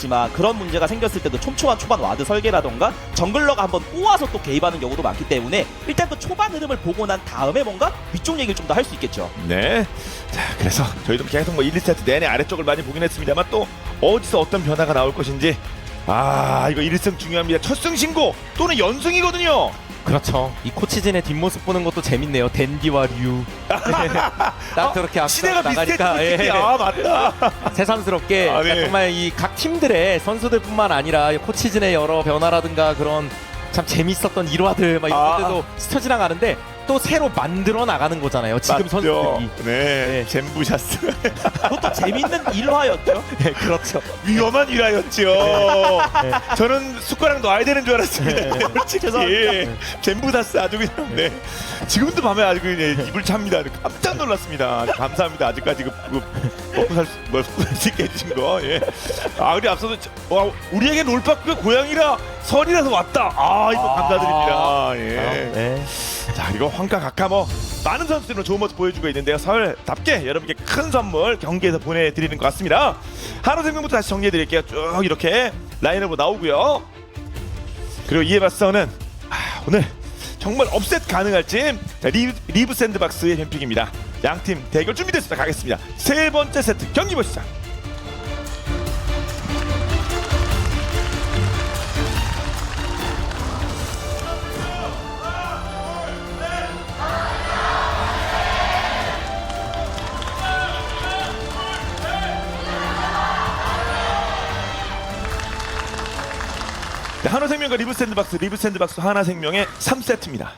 지만 그런 문제가 생겼을 때도 촘촘한 초반 와드 설계라던가 정글러가 한번 꼬아서 또 개입하는 경우도 많기 때문에 일단 그 초반 흐름을 보고 난 다음에 뭔가 위쪽 얘기를 좀 더 할 수 있겠죠. 네. 자, 그래서 저희도 계속 뭐 1, 2세트 내내 아래쪽을 많이 보긴 했습니다만 또 어디서 어떤 변화가 나올 것인지 이거 1승 중요합니다. 첫 승 신고 또는 연승이거든요. 그렇죠. 이 코치진의 뒷모습 보는 것도 재밌네요. 댄디와 류. 딱 저렇게 앞서 시대가 나가니까 비슷했지. 맞다. 새삼스럽게 아, 네. 정말 이 각 팀들의 선수들뿐만 아니라 코치진의 여러 변화라든가 그런 참 재밌었던 일화들 막 이런 것들도 스쳐 지나가는데 또 새로 만들어 나가는 거잖아요. 지금 맞죠. 선수들이. 네. 젠부샤스. 그것도 재밌는 일화였죠. 네, 그렇죠. 위험한 일화였죠. 저는 숟가락 놔야 되는 줄 알았습니다. 솔직히 젠부샤스 아주 그냥 지금도 밤에 아주 그냥 입을 찹니다. 깜짝 놀랐습니다. 감사합니다. 아직까지 먹고 살 수 있게 해주신 거. 예. 그리 앞서서 우리에게 롤파크가 고향이라 설이라서 왔다. 이거 감사드립니다. 예. 네. 자, 그리고 황가 각하 많은 선수들은 좋은 모습 보여주고 있는데요. 설답게 여러분께 큰 선물 경기에서 보내드리는 것 같습니다. 한화생명부터 다시 정리해드릴게요. 쭉 이렇게 라인업으로 나오고요. 그리고 이에 맞서는 오늘 정말 업셋 가능할지 리브 샌드박스의 뱀픽입니다. 양팀 대결 준비됐습니다. 가겠습니다. 세 번째 세트 경기 보시죠. 한화생명과 리브 샌드박스 한화생명의 3세트입니다.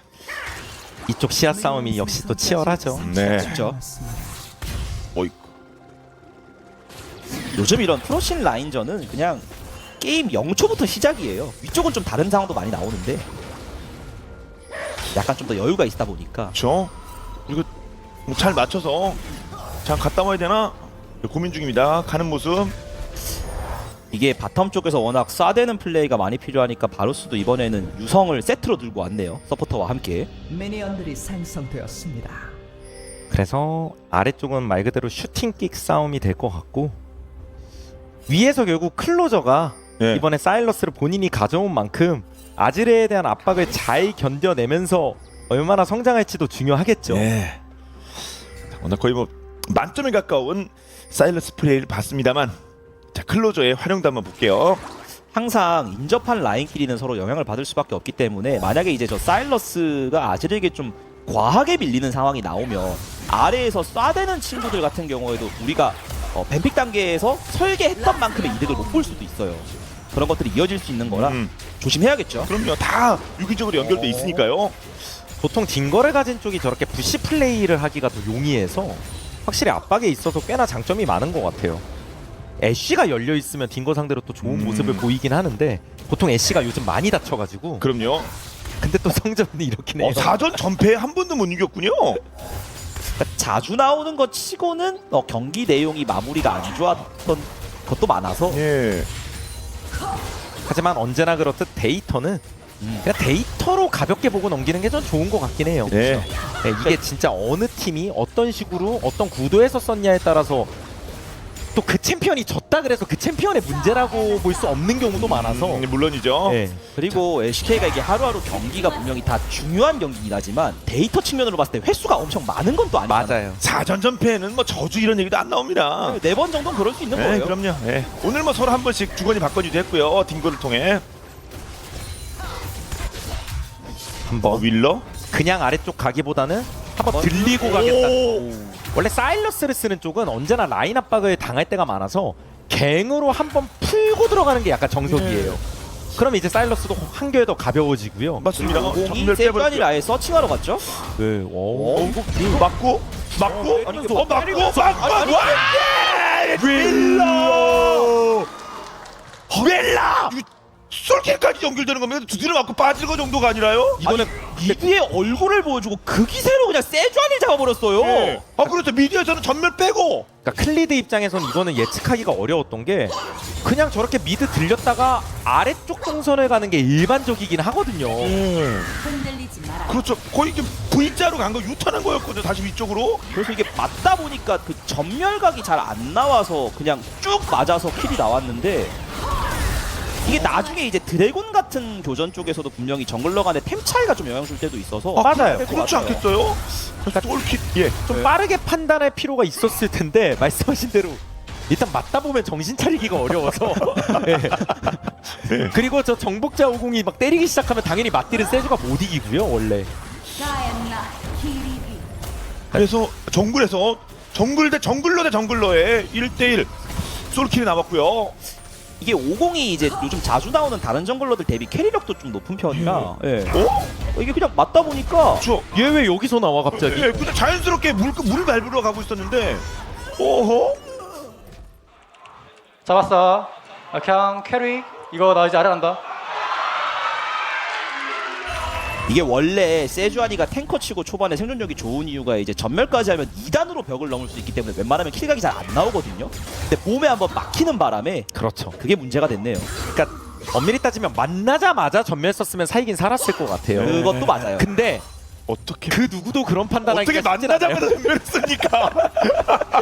이쪽 시야 싸움이 역시 또 치열하죠. 네. 그렇죠. 어이. 요즘 이런 프로신 라인전은 그냥 게임 0초부터 시작이에요. 위쪽은 좀 다른 상황도 많이 나오는데 약간 좀 더 여유가 있다 보니까 그렇죠. 이거 잘 맞춰서 잘 갔다 와야 되나 고민 중입니다. 가는 모습. 이게 바텀 쪽에서 워낙 쏴대는 플레이가 많이 필요하니까 바루스도 이번에는 유성을 세트로 들고 왔네요. 서포터와 함께. 미니언들이 생성되었습니다. 그래서 아래쪽은 말 그대로 슈팅킥 싸움이 될 것 같고 위에서 결국 클로저가 이번에 사일러스를 본인이 가져온 만큼 아즈레에 대한 압박을 잘 견뎌내면서 얼마나 성장할지도 중요하겠죠. 네. 오늘 거의 만점에 가까운 사일러스 플레이를 봤습니다만 자, 클로저의 활용도 한번 볼게요. 항상 인접한 라인끼리는 서로 영향을 받을 수밖에 없기 때문에 만약에 이제 저 사일러스가 아즈르에게 좀 과하게 밀리는 상황이 나오면 아래에서 쏴대는 친구들 같은 경우에도 우리가 뱀픽 단계에서 설계했던 만큼의 이득을 못 볼 수도 있어요. 그런 것들이 이어질 수 있는 거라 조심해야겠죠. 그럼요. 다 유기적으로 연결돼 있으니까요. 보통 딩거를 가진 쪽이 저렇게 부시 플레이를 하기가 더 용이해서 확실히 압박에 있어서 꽤나 장점이 많은 것 같아요. 애쉬가 열려 있으면 딩거 상대로 또 좋은 모습을 보이긴 하는데 보통 애쉬가 요즘 많이 다쳐가지고 그럼요. 근데 또 성적은 이렇긴 해요. 4전 전패에 한 번도 못 이겼군요. 그러니까 자주 나오는 것 치고는 경기 내용이 마무리가 안 좋았던 것도 많아서 예. 하지만 언제나 그렇듯 데이터는 그냥 데이터로 가볍게 보고 넘기는 게 좀 좋은 것 같긴 해요. 네. 네, 이게 진짜 어느 팀이 어떤 식으로 어떤 구도에서 썼냐에 따라서 또 그 챔피언이 졌다 그래서 그 챔피언의 문제라고 볼 수 없는 경우도 많아서 물론이죠. 네. 그리고 LCK가 이게 하루하루 경기가 분명히 다 중요한 경기긴 하지만 데이터 측면으로 봤을 때 횟수가 엄청 많은 건 또 아니잖아요. 맞아요. 4전 전패에는 저주 이런 얘기도 안 나옵니다. 4번 정도는 그럴 수 있는 네, 거예요. 그럼요. 네. 오늘 서로 한 번씩 주거니 받거니도 했고요. 딩거를 통해. 한번 윌러? 그냥 아래쪽 가기보다는 한번 들리고 가겠다. 원래 사일러스를 쓰는 쪽은 언제나 라인 압박을 당할 때가 많아서 갱으로 한번 풀고 들어가는 게 약간 정석이에요. 그럼 이제 사일러스도 한결 더 가벼워지고요. 맞습니다. 공이 전멸 세관이 빼버렸고요. 아예 서칭하러 갔죠? 네. 이거 맞고 아니, 이거 맞고 윌러 솔킬까지 연결되는 겁니다. 두드려 맞고 빠지는 거 정도가 아니라요? 이거는 미드의 얼굴을 보여주고 그 기세로 그냥 세주안을 잡아버렸어요. 네. 그렇죠. 미디어에서는 전멸 빼고. 그러니까 클리드 입장에선 이거는 예측하기가 어려웠던 게 그냥 저렇게 미드 들렸다가 아래쪽 동선을 가는 게 일반적이긴 하거든요. 흔들리지 마라. 그렇죠. 거의 좀 V자로 간 거 유턴한 거였거든요. 다시 위쪽으로. 그래서 이게 맞다 보니까 그 전멸각이 잘 안 나와서 그냥 쭉 맞아서 킬이 나왔는데 이게 나중에 이제 드래곤 같은 교전 쪽에서도 분명히 정글러 간의 템 차이가 좀 영향 줄 때도 있어서 맞아요. 그렇지 않겠어요? 솔킷 예. 좀 빠르게 판단할 필요가 있었을 텐데 말씀하신 대로 일단 맞다 보면 정신 차리기가 어려워서 예. 그리고 저 정복자 50이 막 때리기 시작하면 당연히 맞딜은 세주가 못 이기고요 원래. 가엔나 키리비. 그래서 정글에서 정글 대 정글러의 1대1 솔킬이 남았고요. 이게 50이 이제 요즘 자주 나오는 다른 정글러들 대비 캐리력도 좀 높은 편이라 예. 이게 그냥 맞다 보니까 얘 왜 여기서 나와 갑자기? 예, 근데 자연스럽게 물을 밟으러 가고 있었는데 오호. 잡았어. 그냥 캐리. 이거 나 이제 아래 간다. 이게 원래 세주아니가 탱커 치고 초반에 생존력이 좋은 이유가 이제 전멸까지 하면 2단으로 벽을 넘을 수 있기 때문에 웬만하면 킬각이 잘 안 나오거든요. 근데 봄에 한번 막히는 바람에 그렇죠. 그게 문제가 됐네요. 그러니까 엄밀히 따지면 만나자마자 전멸 썼으면 살긴 살았을 것 같아요. 그것도 맞아요. 근데 어떻게 그 누구도 그런 판단하기가 어떻게 쉽진 않아요. 만나자마자 전멸했습니까?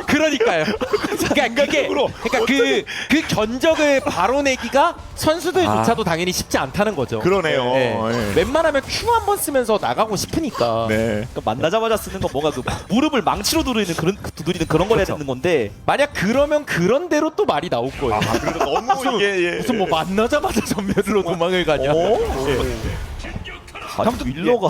그러니까요. 그러니까 그게 그 견적을 바로 내기가 선수들조차도 당연히 쉽지 않다는 거죠. 그러네요. 예. 웬만하면 Q 한 번 쓰면서 나가고 싶으니까. 네. 그러니까 만나자마자 쓰는 건 뭔가 그 무릎을 망치로 두드리는 그런 걸 해야 되는 건데 만약 그러면 그런 대로 또 말이 나올 거예요. 그래도 너무 이게 무슨 뭐 만나자마자 전멸로 도망을 가냐. 아무튼 윌러가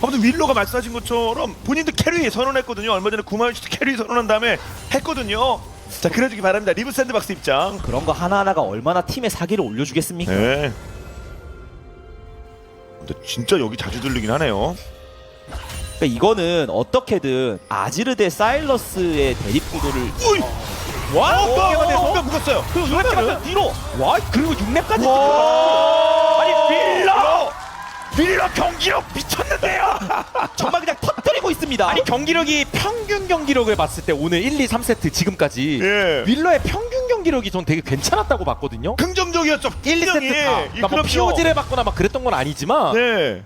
아무튼 윌로가 말씀하신 것처럼 본인도 캐리 선언했거든요. 얼마 전에 구마유시도 캐리 선언한 다음에 했거든요. 자, 그래주기 바랍니다. 리브 샌드박스 입장. 그런 거 하나하나가 얼마나 팀의 사기를 올려주겠습니까? 네. 근데 진짜 여기 자주 들리긴 하네요. 그러니까 이거는 어떻게든 아지르 대 사일러스의 대립 구도를 우이! 와! 손가 묶었어요. 그리고 6렙 뒤로 와 그리고 6렙까지. 아니 윌러 경기력 미쳤는데요. 정말 그냥 터뜨리고 있습니다. 아니 경기력이 평균 경기력을 봤을 때 오늘 1, 2, 3세트 지금까지 예. 윌러의 평균 경기력이 전 되게 괜찮았다고 봤거든요. 긍정적이었죠. 1, 2세트 다. 그러니까 뭐 POG를 받거나 막 그랬던 건 아니지만 네.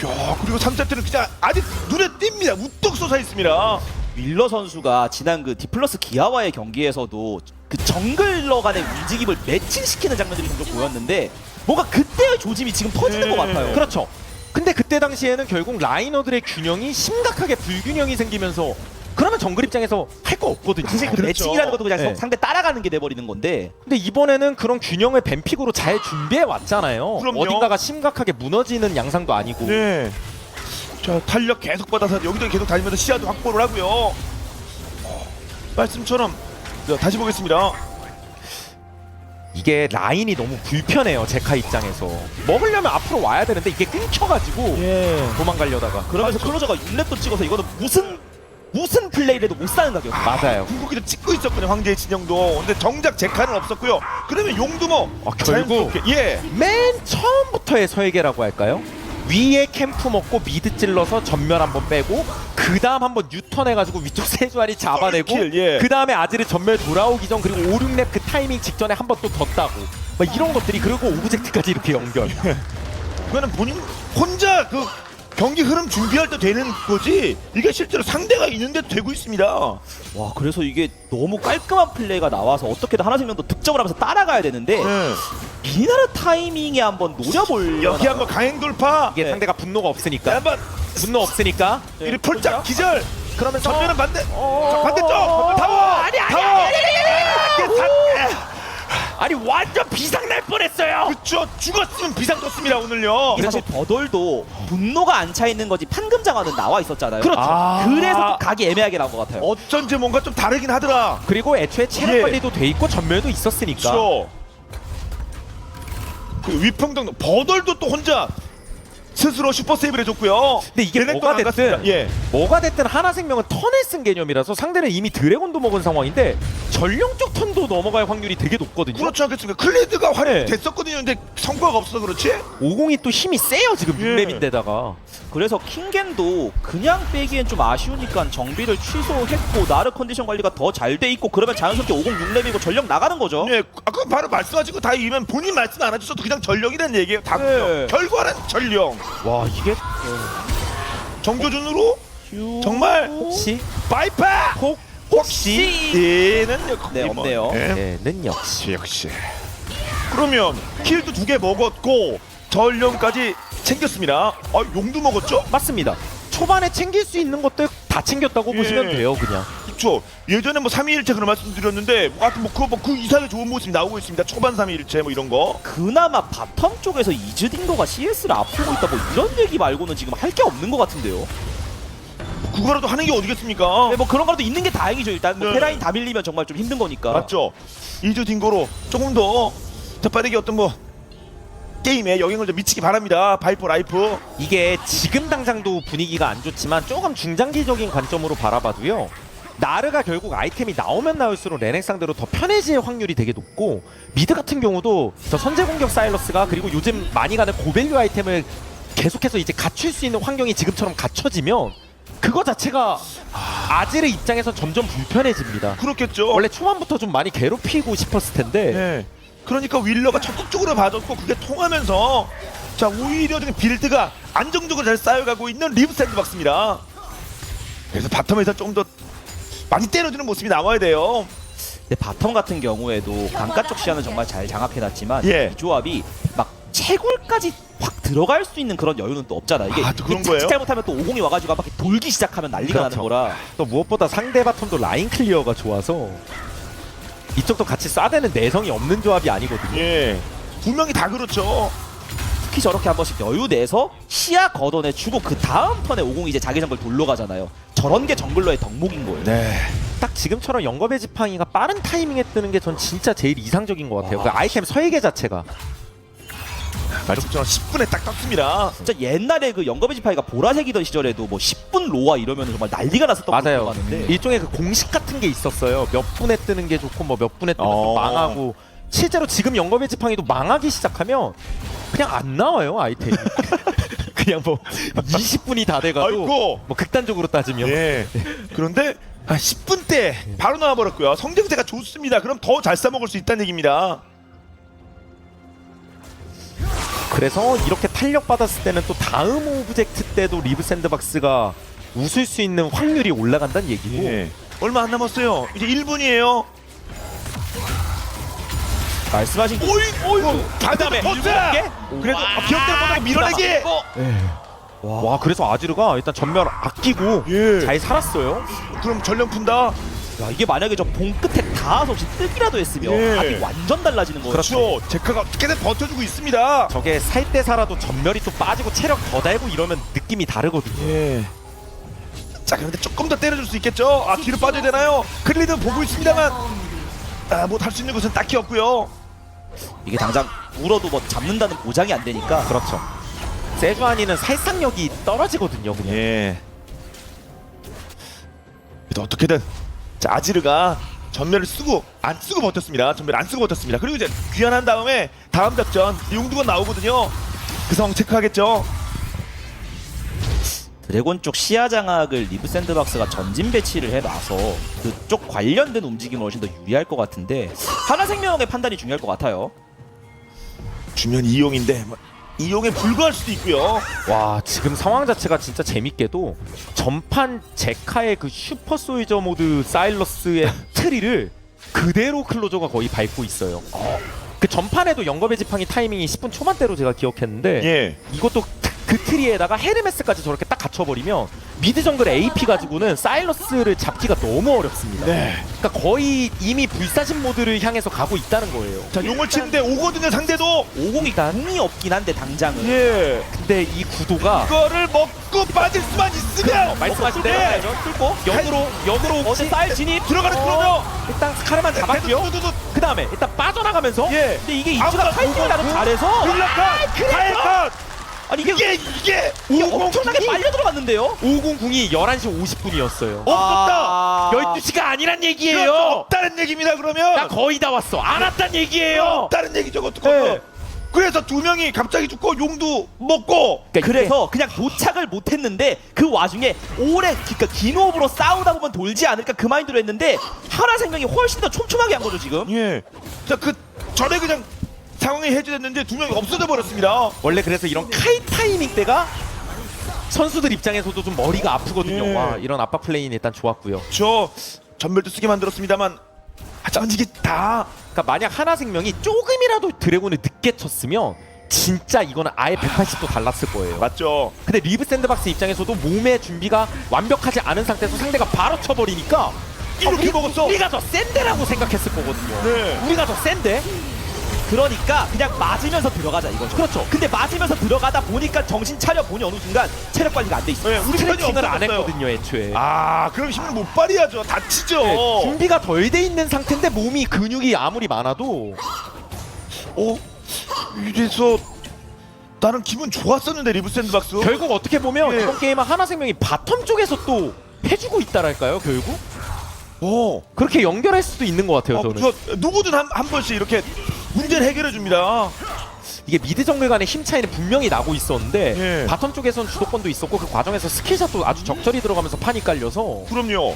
야, 그리고 3세트는 진짜 아직 눈에 띕니다. 우뚝 솟아 있습니다. 윌러 선수가 지난 그 디플러스 기아와의 경기에서도 그 정글러 간의 움직임을 매칭시키는 장면들이 종종 보였는데 뭔가 그때의 조짐이 지금 터지는 네. 것 같아요. 그렇죠. 근데 그때 당시에는 결국 라이너들의 균형이 심각하게 불균형이 생기면서 그러면 정글 입장에서 할 거 없거든요. 사실 그 그렇죠. 매칭이라는 것도 그냥 네. 상대 따라가는 게 돼버리는 건데 근데 이번에는 그런 균형을 뱀픽으로 잘 준비해 왔잖아요. 그럼요. 어딘가가 심각하게 무너지는 양상도 아니고. 네. 자, 탄력 계속 받아서 여기저기 계속 다니면서 시야도 확보를 하고요. 말씀처럼 다시 보겠습니다. 이게 라인이 너무 불편해요. 제카 입장에서 먹으려면 앞으로 와야 되는데 이게 끊겨가지고 도망가려다가. 그러면서 클로저가 6렙도 찍어서 이거는 무슨 플레이를 해도 못 사는 가격. 맞아요. 궁극기도 찍고 있었거든요. 황제의 진영도. 근데 정작 제카는 없었고요. 그러면 용도 뭐 결국 자연스럽게, 예. 맨 처음부터의 설계라고 할까요? 위에 캠프 먹고 미드 찔러서 전멸 한번 빼고 그 다음 한번 유턴해가지고 위쪽 세주알이 잡아내고 킬, 예. 그 다음에 아지르 전멸 돌아오기 전 그리고 5, 6렙 그 타이밍 직전에 한 번 또 덧다고 막 이런 것들이 그리고 오브젝트까지 이렇게 연결. 그거는 본인 혼자 그 경기 흐름 준비할 때 되는 거지 이게 실제로 상대가 있는데도 되고 있습니다. 와 그래서 이게 너무 깔끔한 플레이가 나와서 어떻게든 하나생명도 득점을 하면서 따라가야 되는데 네. 미나르 타이밍에 한번 노려볼 여기 한번 강행 돌파. 이게 네. 상대가 분노가 없으니까. 한번 분노 없으니까. 이리 폴짝 기절. 그러면서 전면은 반대. 반대쪽 타워. 아니. 아니 완전 비상 날 뻔했어요. 그쵸. 죽었으면 비상 떴습니다 오늘요. 이게 사실 버돌도 분노가 안 차 있는 거지 판금 장화는 나와 있었잖아요. 그렇죠. 그래서 좀 각이 애매하게 나온 것 같아요. 어쩐지 뭔가 좀 다르긴 하더라. 그리고 애초에 체력 예. 관리도 돼 있고 전멸도 있었으니까. 그렇죠. 그 위평등 버돌도 또 혼자 스스로 슈퍼 세이브를 해줬고요. 근데 이게 걔네 뭐가 또안 됐든 갔습니다. 예. 뭐가 됐든 하나생명은 턴을 쓴 개념이라서 상대는 이미 드래곤도 먹은 상황인데 전령적 턴도 넘어갈 확률이 되게 높거든요. 그렇지 않겠습니까? 클리드가 네. 활용됐었거든요. 근데 성과가 없어서 그렇지? 50이 또 힘이 세요 지금 예. 6렙인데다가. 그래서 킹겐도 그냥 빼기엔 좀 아쉬우니까 정비를 취소했고 나르 컨디션 관리가 더 잘 돼 있고 그러면 자연스럽게 50 6렙이고 전력 나가는 거죠. 예. 아까 바로 말씀하신 거 다 이면 본인 말씀 안 해주셔도 그냥 전령이라는 얘기예요. 다 네. 결과는 전령. 와 이게 정조준으로 정말 혹시 바이파 혹시 얘는 네, 없네요. 얘는 역시 역시. 그러면 킬도 2개 먹었고 전령까지 챙겼습니다. 아, 용도 먹었죠? 맞습니다. 초반에 챙길 수 있는 것들 다 챙겼다고 예. 보시면 돼요, 그냥. 그렇죠. 예전에 뭐 3위일체 그런 말씀드렸는데 하여튼 그 이상의 좋은 모습이 나오고 있습니다. 초반 3위일체 뭐 이런 거. 그나마 바텀 쪽에서 이즈딩거가 CS를 앞서고 있다 뭐 이런 얘기 말고는 지금 할 게 없는 것 같은데요. 그거라도 하는 게 어디겠습니까? 네, 뭐 그런 거라도 있는 게 다행이죠. 일단 뭐 네. 페라인 다 밀리면 정말 좀 힘든 거니까. 맞죠? 이즈 딩고로 조금 더 빠르게 어떤 뭐 게임에 영향을 좀 미치기 바랍니다. 바이퍼 라이프. 이게 지금 당장도 분위기가 안 좋지만 조금 중장기적인 관점으로 바라봐도요. 나르가 결국 아이템이 나오면 나올수록 레넥 상대로 더 편해질 확률이 되게 높고 미드 같은 경우도 저 선제 공격 사일러스가 그리고 요즘 많이 가는 고밸류 아이템을 계속해서 이제 갖출 수 있는 환경이 지금처럼 갖춰지면 그거 자체가 아질의 입장에서 점점 불편해집니다. 그렇겠죠. 원래 초반부터 좀 많이 괴롭히고 싶었을 텐데 네. 그러니까 윌러가 적극적으로 봐줬고 그게 통하면서 자 오히려 지금 빌드가 안정적으로 잘 쌓여가고 있는 리브 샌드박스입니다. 그래서 바텀에서 좀 더 많이 때려주는 모습이 나와야 돼요. 근데 바텀 같은 경우에도 강가 쪽 시야는 정말 잘 장악해놨지만 예. 이 조합이 막 채굴까지 확 들어갈 수 있는 그런 여유는 또 없잖아. 이게 또 그런 자칫 거예요? 잘못하면 또 50이 와가지고 한 바퀴 돌기 시작하면 난리가 나는 그렇죠. 거라. 또 무엇보다 상대 바텀도 라인 클리어가 좋아서 이쪽도 같이 쏴대는 내성이 없는 조합이 아니거든요. 예. 분명히 다 그렇죠. 특히 저렇게 한 번씩 여유 내서 시야 걷어내주고 그 다음 턴에 50이 이제 자기 정글 돌러 가잖아요. 저런 게 정글러의 덕목인 거예요. 네. 딱 지금처럼 영겁의 지팡이가 빠른 타이밍에 뜨는 게 전 진짜 제일 이상적인 것 같아요. 그 아이템 설계 자체가. 말씀처럼 10분에 딱 떴습니다. 진짜 옛날에 그 영겁의 지파이가 보라색이던 시절에도 뭐 10분 로아 이러면 정말 난리가 났었던 맞아요. 거 같은데 일종의 그 공식 같은 게 있었어요. 몇 분에 뜨는 게 좋고 뭐 몇 분에 뜨면 또 어. 망하고. 실제로 지금 영겁의 지팡이도 망하기 시작하면 그냥 안 나와요 아이템이. 그냥 뭐 20분이 다 돼가도 아이고. 뭐 극단적으로 따지면. 예. 그런데 10분 때 바로 나와버렸고요. 성장세가 좋습니다. 그럼 더 잘 싸먹을 수 있다는 얘기입니다. 그래서 이렇게 탄력 받았을 때는 또 다음 오브젝트 때도 리브 샌드박스가 웃을 수 있는 확률이 올라간다는 얘기고. 예. 얼마 안 남았어요. 이제 1분이에요. 말씀하신 오이 다음에 버스. 그래도 기억대로 밀어내기. 와 그래서 아지르가 일단 전멸 아끼고 예. 잘 살았어요. 그럼 전령 푼다. 야, 이게 만약에 저 봉 끝에 닿아서 혹시 뜨기라도 했으면 예. 답이 완전 달라지는 거예요. 그렇죠. 제카가 어떻게든 버텨주고 있습니다. 저게 살 때 살아도 전멸이 또 빠지고 체력 더 달고 이러면 느낌이 다르거든요. 예. 자 그런데 조금 더 때려줄 수 있겠죠. 아 뒤로 빠져야 되나요? 클리드 보고 있습니다만 뭐 할 수 있는 것은 딱히 없고요. 이게 당장 물어도 뭐 잡는다는 보장이 안 되니까. 그렇죠. 세주아니는 살상력이 떨어지거든요. 그냥. 예. 그래도 어떻게든 자 아지르가 전멸을 쓰고 안 쓰고 버텼습니다. 전멸 안 쓰고 버텼습니다. 그리고 이제 귀환한 다음에 다음 작전 용두가 나오거든요. 그 상황 체크하겠죠. 드래곤 쪽 시야 장악을 리브 샌드박스가 전진 배치를 해놔서 그쪽 관련된 움직임은 훨씬 더 유리할 것 같은데 하나생명의 판단이 중요할 것 같아요. 주면 이용인데 이용에 불과할 수도 있고요. 와 지금 상황 자체가 진짜 재밌게도 전판 제카의 그 슈퍼 소이저 모드 사일러스의 트리를 그대로 클로저가 거의 밟고 있어요. 그 전판에도 영겁의 지팡이 타이밍이 10분 초반대로 제가 기억했는데 예. 이것도 그 트리에다가 헤르메스까지 저렇게 딱 갖춰버리면 미드 정글 AP 가지고는 사일러스를 잡기가 너무 어렵습니다. 네. 그러니까 거의 이미 불사신 모드를 향해서 가고 있다는 거예요. 자 용을 치는데 오거든요 상대도. 50이 궁이 없긴 한데 당장은. 예. 근데 이 구도가 이거를 먹고 빠질 수만 있으면 말씀하신 네. 대로 뚫고 역으로 어제 혹시 쌀 진입. 들어가는 클로저. 일단 스카르만 잡았고요. 두두두두. 그 다음에 일단 빠져나가면서 예. 근데 이게 아무나 이즈가 타이밍을 나름 잘해서 빌라컷. 카이컷. 아니 이게 이게 엄청나게 빨려 들어갔는데요. 500궁이 11시 50분이었어요. 없었다. 12시가 아니란 그렇죠. 얘기예요. 없다는 얘기입니다. 그러면 나 거의 다 왔어. 안 왔단 얘기예요. 없다는 얘기죠. 그것도. 네. 그래서 두 명이 갑자기 죽고 용도 먹고. 그래서 그냥 도착을 못했는데 그 와중에 오래 그러니까 긴 호흡으로 싸우다 보면 돌지 않을까 그 마인드로 했는데 하나생명이 훨씬 더 촘촘하게 한 거죠 지금. 예. 자 그 전에 그냥 상황이 해제됐는데 두 명이 없어져 버렸습니다. 원래 그래서 이런 카이 타이밍 때가 선수들 입장에서도 좀 머리가 아프거든요. 예. 와 이런 압박 플레이는 일단 좋았고요. 저 전멸도 쓰게 만들었습니다만 전직이 다 그러니까 만약 하나생명이 조금이라도 드래곤을 늦게 쳤으면 진짜 이거는 아예 180도 달랐을 거예요. 맞죠. 근데 리브 샌드박스 입장에서도 몸의 준비가 완벽하지 않은 상태에서 상대가 바로 쳐버리니까 이렇게 먹었어. 우리가 더 센데라고 생각했을 거거든요. 네. 우리가 더 센데? 그러니까 그냥 맞으면서 들어가자 이거죠. 그렇죠. 근데 맞으면서 들어가다 보니까 정신 차려 보니 어느 순간 체력 관리가 안 돼 있어. 네, 우리 편이 스트레칭을 안 없었어요. 했거든요, 애초에. 아, 그럼 힘을 못 발휘하죠. 다치죠. 네, 준비가 덜 돼 있는 상태인데 몸이 근육이 아무리 많아도 이래서 나는 기분 좋았었는데 리브 샌드박스. 결국 어떻게 보면 네. 이번 게임은 하나생명이 바텀 쪽에서 또 해주고 있다랄까요, 결국? 그렇게 연결할 수도 있는 것 같아요, 저는. 저 누구든 한 번씩 이렇게 문제를 해결해 줍니다. 이게 미드 정글 간의 힘 차이는 분명히 나고 있었는데 예. 바텀 쪽에서는 주도권도 있었고 그 과정에서 스킬샷도 아주 적절히 들어가면서 판이 깔려서 그럼요.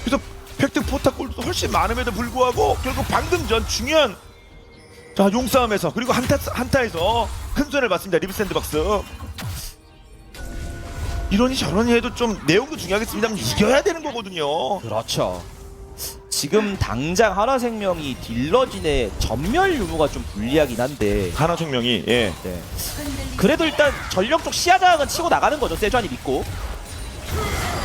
그래서 팩트 포탑골도 훨씬 많음에도 불구하고 결국 방금 전 중요한 자 용싸움에서 그리고 한타에서 큰 손을 봤습니다. 리브 샌드박스. 이러니 저러니 해도 좀 내용도 중요하겠습니다만 이겨야 되는 거거든요. 그렇죠. 지금 당장 하나생명이 딜러진의 전멸 유무가 좀 불리하긴 한데 하나생명이 예. 네. 그래도 일단 전력 쪽 시야장은 치고 나가는 거죠. 세주안이 믿고.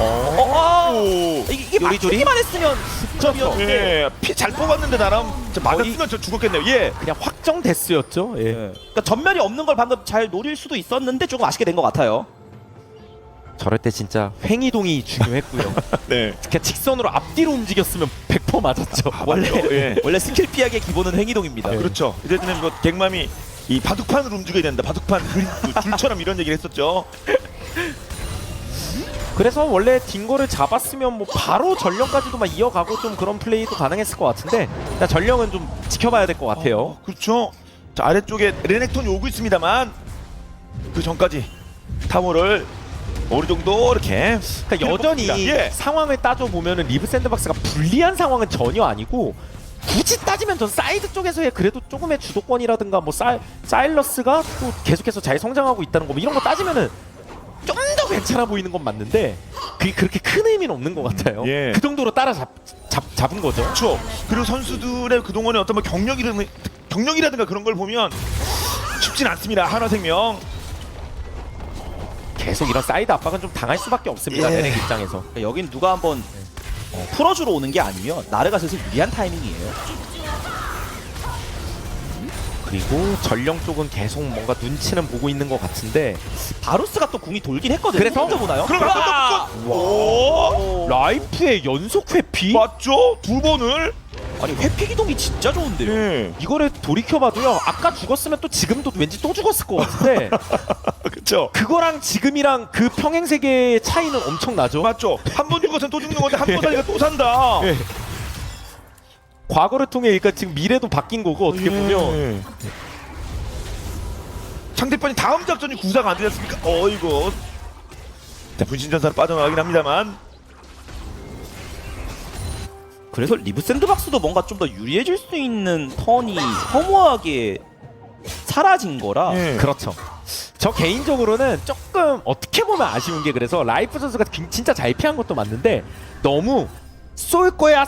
오. 이게 맞추기만 했으면 득점이었는데 예. 피 잘 뽑았는데 나름 맞았으면 저 죽었겠네요. 예. 그냥 확정 데스였죠. 예. 그러니까 전멸이 없는 걸 방금 잘 노릴 수도 있었는데 조금 아쉽게 된 것 같아요. 저럴 때 진짜 횡이동이 중요했고요. 네. 그냥 직선으로 앞뒤로 움직였으면 100% 맞았죠. 원래 예. 원래 스킬 피하기의 기본은 행이동입니다. 그렇죠. 이제는 이거 갱맘이 이 바둑판으로 움직여야 된다. 바둑판 줄처럼 이런 얘기를 했었죠. 그래서 원래 딩거를 잡았으면 뭐 바로 전령까지도만 이어가고 좀 그런 플레이도 가능했을 것 같은데 일단 전령은 좀 지켜봐야 될 것 같아요. 그렇죠. 자, 아래쪽에 레넥톤이 오고 있습니다만 그 전까지 타워를 어느 정도 이렇게 그러니까 여전히 예. 상황을 따져보면은 리브 샌드박스가 불리한 상황은 전혀 아니고 굳이 따지면 전 사이드 쪽에서의 그래도 조금의 주도권이라든가 뭐 사일러스가 또 계속해서 잘 성장하고 있다는 거 뭐 이런 거 따지면은 좀 더 괜찮아 보이는 건 맞는데 그게 그렇게 큰 의미는 없는 것 같아요. 예. 그 정도로 잡은 거죠. 그렇죠. 그리고 선수들의 그동안의 어떤 뭐 경력이라든가 그런 걸 보면 쉽진 않습니다. 하나생명. 계속 이런 사이드 압박은 좀 당할 수밖에 없습니다. 예. 레넥 입장에서. 그러니까 여긴 누가 한번 풀어주러 오는 게 아니면 나르가 슬슬 유리한 타이밍이에요. 그리고 전령 쪽은 계속 뭔가 눈치는 보고 있는 것 같은데 바루스가 또 궁이 돌긴 했거든요. 그래서? 혼자 보나요? 그럼 한번 오! 라이프의 연속 회피? 맞죠? 두 번을. 아니 회피 기동이 진짜 좋은데요. 예. 이거를 돌이켜봐도요. 아까 죽었으면 또 지금도 왠지 또 죽었을 것 같은데 그렇죠. 그거랑 지금이랑 그 평행세계의 차이는 엄청나죠. 맞죠. 한 번 죽어서 또 죽는 건데 한 번 살니까 또 산다. 예. 과거를 통해 그러니까 지금 미래도 바뀐 거고 어떻게 보면 예. 상대편이 다음 작전이 구사가 안 되었습니까? 이거. 자, 분신전사로 빠져나가긴 합니다만. 그래서 리브 샌드박스도 뭔가 좀 더 유리해질 수 있는 턴이 허무하게 사라진 거라. 예. 그렇죠. 저 개인적으로는 조금 어떻게 보면 아쉬운 게 그래서 라이프 선수가 진짜 잘 피한 것도 맞는데 너무 쏠 거야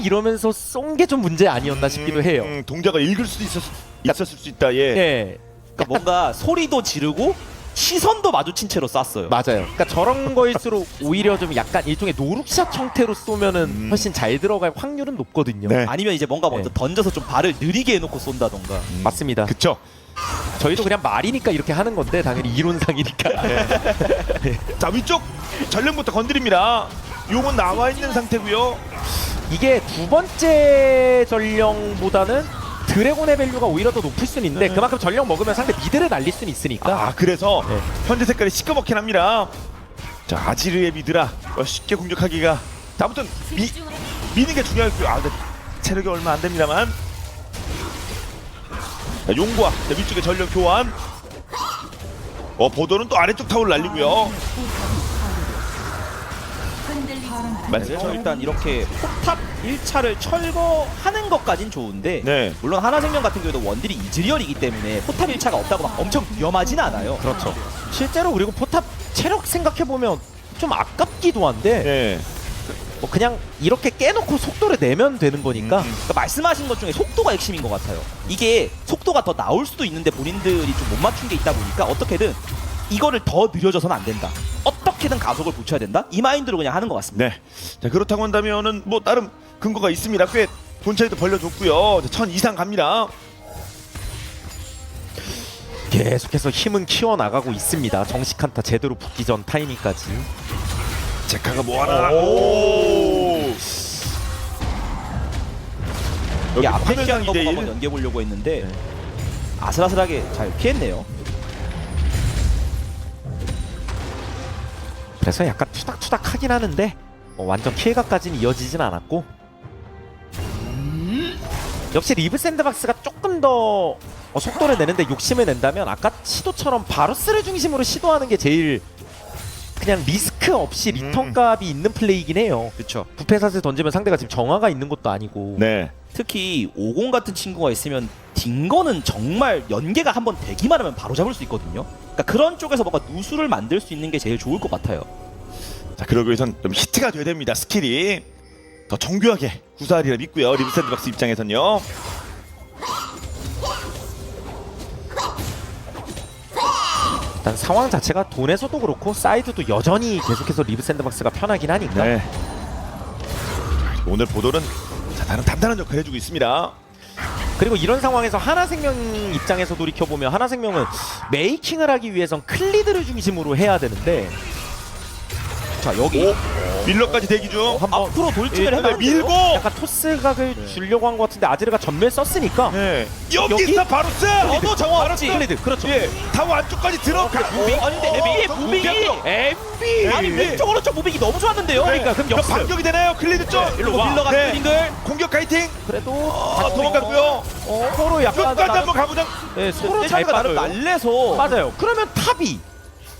이러면서 쏜 게 좀 문제 아니었나 싶기도 해요. 동작을 읽을 수도 있었을 수 있다. 예. 예. 그러니까 뭔가 소리도 지르고 시선도 마주친 채로 쐈어요. 맞아요. 그러니까 저런 거일수록 오히려 좀 약간 일종의 노룩샷 형태로 쏘면은 훨씬 잘 들어갈 확률은 높거든요. 네. 아니면 이제 뭔가 먼저 네. 던져서 좀 발을 느리게 해놓고 쏜다던가. 맞습니다. 그쵸. 저희도 그냥 말이니까 이렇게 하는 건데 당연히 이론상이니까. 자, 위쪽 전령부터 건드립니다. 용은 나와 있는 상태고요. 이게 두 번째 전령보다는 드래곤의 밸류가 오히려 더 높을 수는 있는데 그만큼 전령 먹으면 상대 미드를 날릴 수는 있으니까. 그래서 네. 현재 색깔이 시꺼멓긴 합니다. 자, 아지르의 미드라 쉽게 공격하기가. 자, 아무튼 미는 게 중요하고요. 근데 체력이 얼마 안 됩니다만. 자, 용과 자, 위쪽에 전령 교환. 보도는 또 아래쪽 타워를 날리고요. 그래서 일단 이렇게 포탑 1차를 철거하는 것까진 좋은데 네. 물론 하나생명 같은 경우도 원딜이 이즈리얼이기 때문에 포탑 1차가 없다고 막 엄청 위험하진 않아요. 그렇죠. 실제로 그리고 포탑 체력 생각해 보면 좀 아깝기도 한데 네. 뭐 그냥 이렇게 깨놓고 속도를 내면 되는 거니까 그러니까 말씀하신 것 중에 속도가 핵심인 것 같아요. 이게 속도가 더 나올 수도 있는데 본인들이 좀 못 맞춘 게 있다 보니까 어떻게든 이거를 더 느려져서는 안 된다. 어떻게든 가속을 붙여야 된다. 이 마인드로 그냥 하는 것 같습니다. 네. 자 그렇다고 한다면은 뭐 나름 근거가 있습니다. 꽤 돈 차이도 벌려줬고요. 1000 이상 갑니다. 계속해서 힘은 키워나가고 있습니다. 정식 한타 제대로 붙기 전 타이밍까지. 제카가 뭐 하나. 오. 이게 앞에 화면상 피한 거 보고 2대1. 한번 연계해보려고 했는데 아슬아슬하게 잘 피했네요. 그래서 약간 투닥투닥하긴 하는데 완전 킬각까지는 이어지진 않았고 역시 리브 샌드박스가 조금 더 속도를 내는데 욕심을 낸다면 아까 시도처럼 바루스를 중심으로 시도하는 게 제일 그냥 리스크 없이 리턴 값이 있는 플레이이긴 해요. 그렇죠. 부패사슬 던지면 상대가 지금 정화가 있는 것도 아니고. 네. 특히 50 같은 친구가 있으면 딩거는 정말 연계가 한번 되기만 하면 바로 잡을 수 있거든요. 그러니까 그런 쪽에서 뭔가 누수를 만들 수 있는 게 제일 좋을 것 같아요. 자 그러기 위해선 좀 히트가 돼야 됩니다. 스킬이 더 정교하게 구사하리라 믿고요. 리브 샌드박스 입장에선요. 일단 상황 자체가 돈에서도 그렇고 사이드도 여전히 계속해서 리브 샌드박스가 편하긴 하니까. 네. 오늘 보도는 자 나름 단단한 역할 해주고 있습니다. 그리고 이런 상황에서 하나생명 입장에서 돌이켜보면 하나생명은 메이킹을 하기 위해선 클리드를 중심으로 해야 되는데 자 여기 밀러까지 대기 중. 한번 앞으로 돌진을 네, 해놨는데요. 밀고. 약간 토스각을 주려고 한 것 같은데 아지르가 전멸 썼으니까 네. 여기서 바루스. 저도 정화 없지. 클리드 그렇죠. 예. 타워 안쪽까지 들어가. 아니 근데 MB의 무빙이 MB 아니 왼쪽 오른쪽 무빙이 너무 좋았는데요. 그러니까 그럼 역습. 반격이 되나요? 클리드 쪽. 일로 밀러가 네. 클린들 공격 카이팅. 그래도 도망갔고요. 서로 약간 끝까지 한번 가보자. 네, 서로 잘 세자가 나름 빠져요. 날래서 맞아요. 그러면 탑이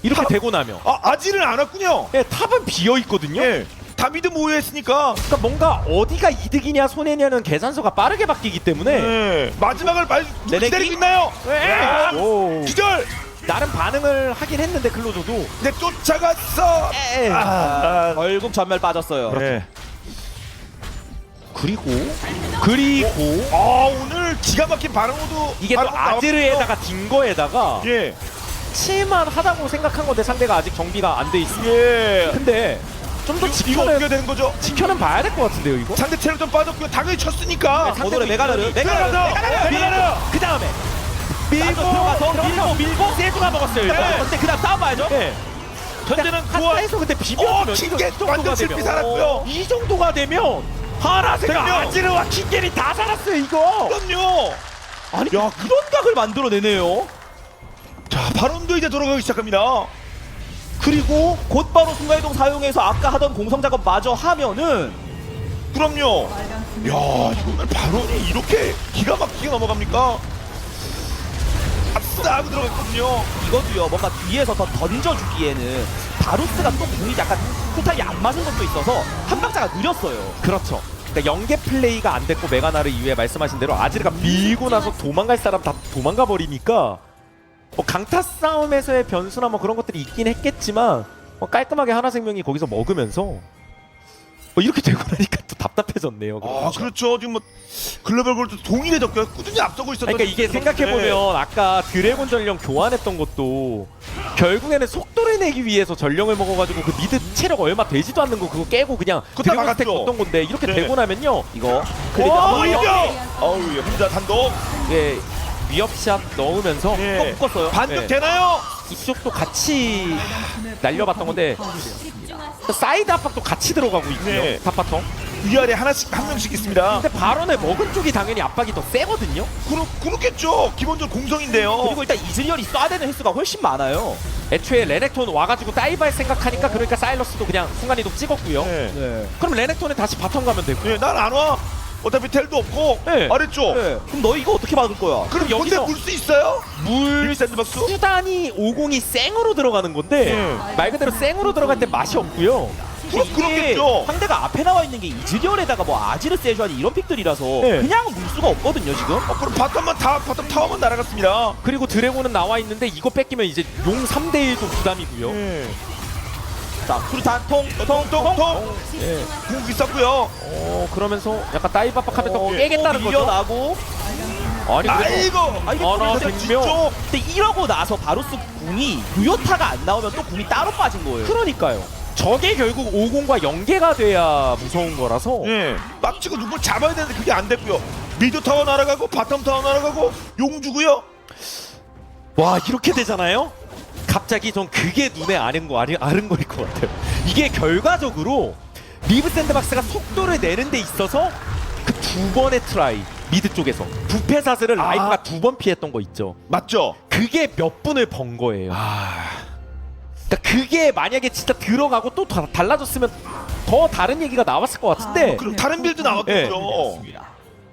이렇게 되고 나면 아지는 안 왔군요. 네, 탑은 비어 있거든요. 예. 다 미드 모여했으니까. 그러니까 뭔가 어디가 이득이냐 손해냐는 계산서가 빠르게 바뀌기 때문에 네. 마지막을 말 내내기? 기다리고 있나요? 야, 오. 기절. 나름 반응을 하긴 했는데 클로저도 내 쫓아갔어. 결국 전멸 빠졌어요. 네. 그리고 오늘 기가 막힌 바로도 이게 또 아지르에다가 딩거에다가 예. 칠만 하다고 생각한 건데 상대가 아직 정비가 안 돼 있어요. 예. 근데 좀 더 이거 어떻게 되는 거죠? 지켜는 봐야 될 것 같은데요 이거? 상대 체력 좀 빠졌고요. 당연히 쳤으니까. 오늘의 메가르르 메가르르. 그 다음에 밀고 들어가서 밀고 세주가 먹었어요 일단. 근데 그다음 싸움 봐야죠. 네. 현재는 구원. 한타에서 근데 비벼주면 킹게 완전 실패 살았고요. 이 정도가 되면 하나세가 그럼요. 아지르와 킹겔이 다 살았어요 이거. 그럼요. 아니 야 그런 각을 만들어내네요. 자, 바론도 이제 돌아가기 시작합니다. 그리고 곧바로 순간이동 사용해서 아까 하던 공성 작업 마저 하면은 그럼요. 야, 정말 바론이 이렇게 기가 막히게 넘어갑니까? 아싸 하고 들어갔거든요. 이것도요 뭔가 뒤에서 더 던져주기에는 바루스가 또 공이 약간 쿨타임이 안 맞은 것도 있어서 한 박자가 느렸어요. 그렇죠. 그러니까 연계 플레이가 안 됐고 메가나르 이후에 말씀하신 대로 아지르가 밀고 나서 도망갈 사람 다 도망가 버리니까 강타 싸움에서의 변수나 뭐 그런 것들이 있긴 했겠지만 깔끔하게 하나생명이 거기서 먹으면서 이렇게 되고 나니까 또 답답해졌네요. 아, 그렇죠. 지금 뭐 글로벌 골드 동일해졌고요. 꾸준히 앞서고 있었던. 그러니까 이게 생각해보면 아까 드래곤 전령 교환했던 것도 결국에는 속도를 내기 위해서 전령을 먹어가지고 그 미드 체력 얼마 되지도 않는 거 그거 깨고 그냥 그거 다 드래곤 스택 막았죠. 걷던 건데 이렇게 네. 되고 나면요 이거 오히려. 어우, 예, 혼자 단독. 예, 위협샷 넣으면서 예. 또 묶었어요. 반격 네. 되나요? 이쪽도 같이 날려봤던 건데 사이드 압박도 같이 들어가고 있고요. 네. 탑바텀. 위아래 하나씩 한 명씩 있습니다. 근데 발언을 먹은 쪽이 당연히 압박이 더 세거든요. 그렇겠죠. 기본적으로 공성인데요. 그리고 일단 이즈리얼이 쏴대는 횟수가 훨씬 많아요. 애초에 레넥톤 와가지고 다이브할 생각하니까 그러니까 사일러스도 그냥 순간이동 찍었고요. 네. 그럼 레넥톤에 다시 바텀 가면 되고. 네, 난 안 와. 어차피 텔도 없고 네. 아래쪽. 네. 그럼 너 이거 어떻게 막을 거야? 그럼 여기서 여기서 물 수 있어요? 물 샌드박스? 수단이 50이 생으로 들어가는 건데 네. 말 그대로 생으로 들어갈 때 맛이 없고요. 그럼 이게 그렇겠죠. 상대가 앞에 나와 있는 게 이즈리얼에다가 뭐 아지르 세주안이 이런 픽들이라서 네. 그냥 물 수가 없거든요 지금. 그럼 바텀 타워만 날아갔습니다. 그리고 드래곤은 나와 있는데 이거 뺏기면 이제 용 3대1도 부담이고요. 네. 자, 수류탄 통통통. 예. 궁극기 썼고요. 그러면서 약간 다이바박하면 또 깨겠다는 거죠. 밀려나고. 아니 그래도 아이고. 아 이게 어라, 진짜 백명. 뒤쪽. 근데 이러고 나서 바루스 궁이 유효타가 안 나오면 또 궁이 따로 빠진 거예요. 그러니까요. 저게 결국 50과 연계가 돼야 무서운 거라서 예. 빡치고 누굴 잡아야 되는데 그게 안 됐고요. 미드 타워 날아가고 바텀 타워 날아가고 용 주고요. 와 이렇게 되잖아요. 갑자기 전 그게 눈에 아른거릴 것 같아요. 이게 결과적으로 리브 샌드박스가 속도를 내는 데 있어서 그 두 번의 트라이 미드 쪽에서 부패 사슬을 라이프가 2번 피했던 거 있죠. 맞죠? 그게 몇 분을 번 거예요. 그러니까 그게 만약에 진짜 들어가고 또 달라졌으면 더 다른 얘기가 나왔을 것 같은데 그럼 다른 빌드 나왔겠죠.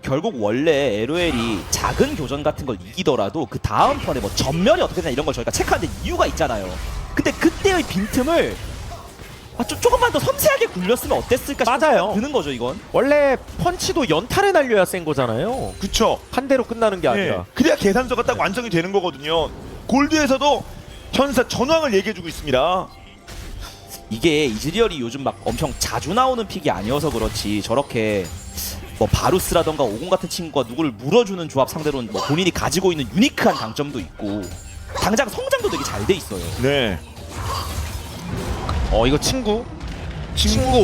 결국 원래 LOL이 작은 교전 같은 걸 이기더라도 그 다음 턴에 뭐 전멸이 어떻게 되나 이런 걸 저희가 체크하는 데 이유가 있잖아요. 근데 그때의 빈틈을 조금만 더 섬세하게 굴렸으면 어땠을까 싶은 맞아요. 생각이 드는 거죠 이건. 원래 펀치도 연타를 날려야 센 거잖아요. 그쵸? 한 대로 끝나는 게 아니라. 예. 그래야 계산서가 딱 완성이 되는 거거든요. 골드에서도 현사 전황을 얘기해주고 있습니다. 이게 이즈리얼이 요즘 막 엄청 자주 나오는 픽이 아니어서 그렇지 저렇게 뭐 바루스라던가 오공 같은 친구가 누구를 물어주는 조합 상대로는 뭐 본인이 가지고 있는 유니크한 강점도 있고 당장 성장도 되게 잘 돼 있어요. 네. 이거 친구